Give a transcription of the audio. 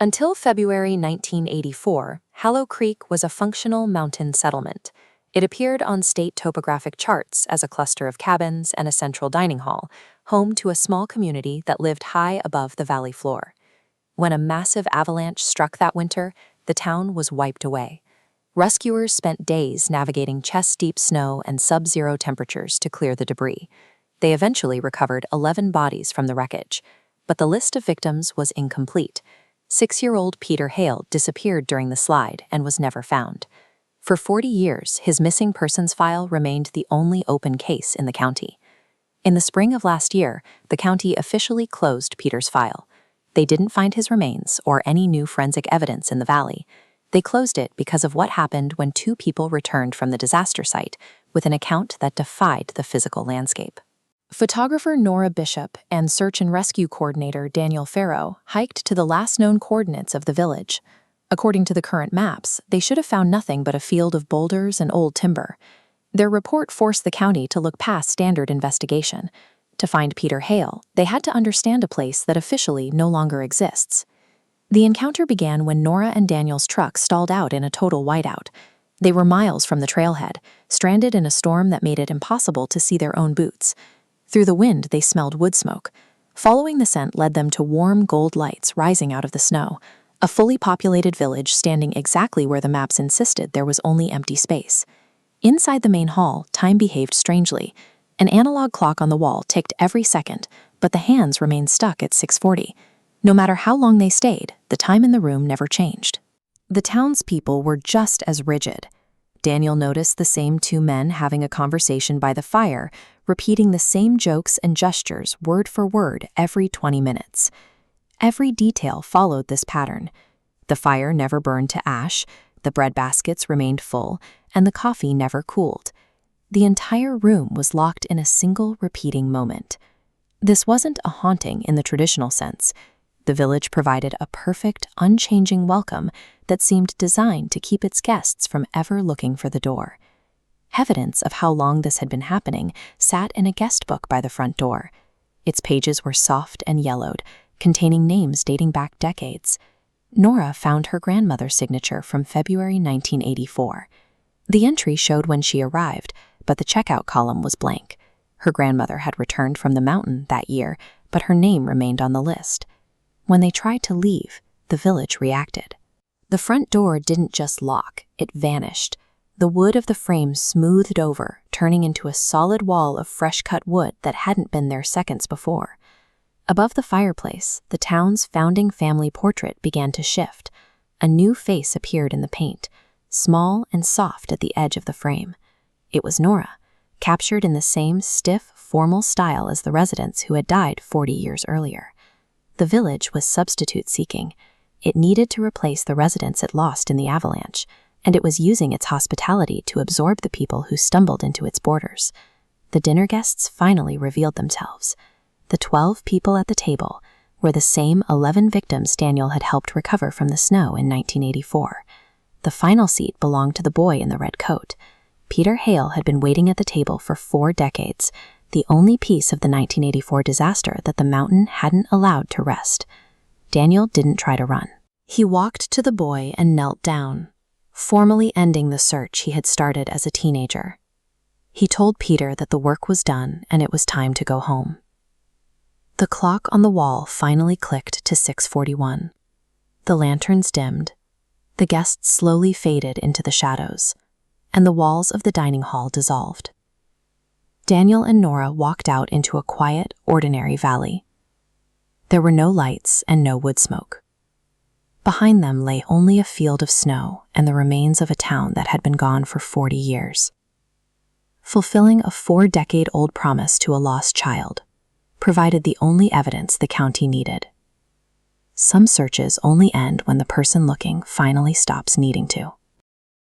Until February 1984, Hallow Creek was a functional mountain settlement. It appeared on state topographic charts as a cluster of cabins and a central dining hall, home to a small community that lived high above the valley floor. When a massive avalanche struck that winter, the town was wiped away. Rescuers spent days navigating chest-deep snow and sub-zero temperatures to clear the debris. They eventually recovered 11 bodies from the wreckage, but the list of victims was incomplete. 6-year-old Peter Hale disappeared during the slide and was never found. For 40 years, his missing persons file remained the only open case in the county. In the spring of last year, the county officially closed Peter's file. They didn't find his remains or any new forensic evidence in the valley. They closed it because of what happened when 2 people returned from the disaster site with an account that defied the physical landscape. Photographer Nora Bishop and search and rescue coordinator Daniel Ferro hiked to the last known coordinates of the village. According to the current maps, they should have found nothing but a field of boulders and old timber. Their report forced the county to look past standard investigation. To find Peter Hale, they had to understand a place that officially no longer exists. The encounter began when Nora and Daniel's truck stalled out in a total whiteout. They were miles from the trailhead, stranded in a storm that made it impossible to see their own boots. Through the wind, they smelled wood smoke. Following the scent led them to warm gold lights rising out of the snow, a fully populated village standing exactly where the maps insisted there was only empty space. Inside the main hall, time behaved strangely. An analog clock on the wall ticked every second, but the hands remained stuck at 6:40. No matter how long they stayed, the time in the room never changed. The townspeople were just as rigid. Daniel noticed the same 2 men having a conversation by the fire, repeating the same jokes and gestures word for word every 20 minutes. Every detail followed this pattern. The fire never burned to ash, the bread baskets remained full, and the coffee never cooled. The entire room was locked in a single repeating moment. This wasn't a haunting in the traditional sense. The village provided a perfect, unchanging welcome that seemed designed to keep its guests from ever looking for the door. Evidence of how long this had been happening sat in a guest book by the front door. Its pages were soft and yellowed, containing names dating back decades. Nora found her grandmother's signature from February 1984. The entry showed when she arrived, but the checkout column was blank. Her grandmother had returned from the mountain that year, but her name remained on the list. When they tried to leave, the village reacted. The front door didn't just lock, it vanished. The wood of the frame smoothed over, turning into a solid wall of fresh-cut wood that hadn't been there seconds before. Above the fireplace, the town's founding family portrait began to shift. A new face appeared in the paint, small and soft at the edge of the frame. It was Nora, captured in the same stiff, formal style as the residents who had died 40 years earlier. The village was substitute-seeking. It needed to replace the residents it lost in the avalanche, and it was using its hospitality to absorb the people who stumbled into its borders. The dinner guests finally revealed themselves. The 12 people at the table were the same 11 victims Daniel had helped recover from the snow in 1984. The final seat belonged to the boy in the red coat. Peter Hale had been waiting at the table for 4 decades, the only piece of the 1984 disaster that the mountain hadn't allowed to rest. Daniel didn't try to run. He walked to the boy and knelt down, formally ending the search he had started as a teenager. He told Peter that the work was done and it was time to go home. The clock on the wall finally clicked to 6:41. The lanterns dimmed, the guests slowly faded into the shadows, and the walls of the dining hall dissolved. Daniel and Nora walked out into a quiet, ordinary valley. There were no lights and no wood smoke. Behind them lay only a field of snow and the remains of a town that had been gone for 40 years. Fulfilling a 4-decade-old promise to a lost child provided the only evidence the county needed. Some searches only end when the person looking finally stops needing to.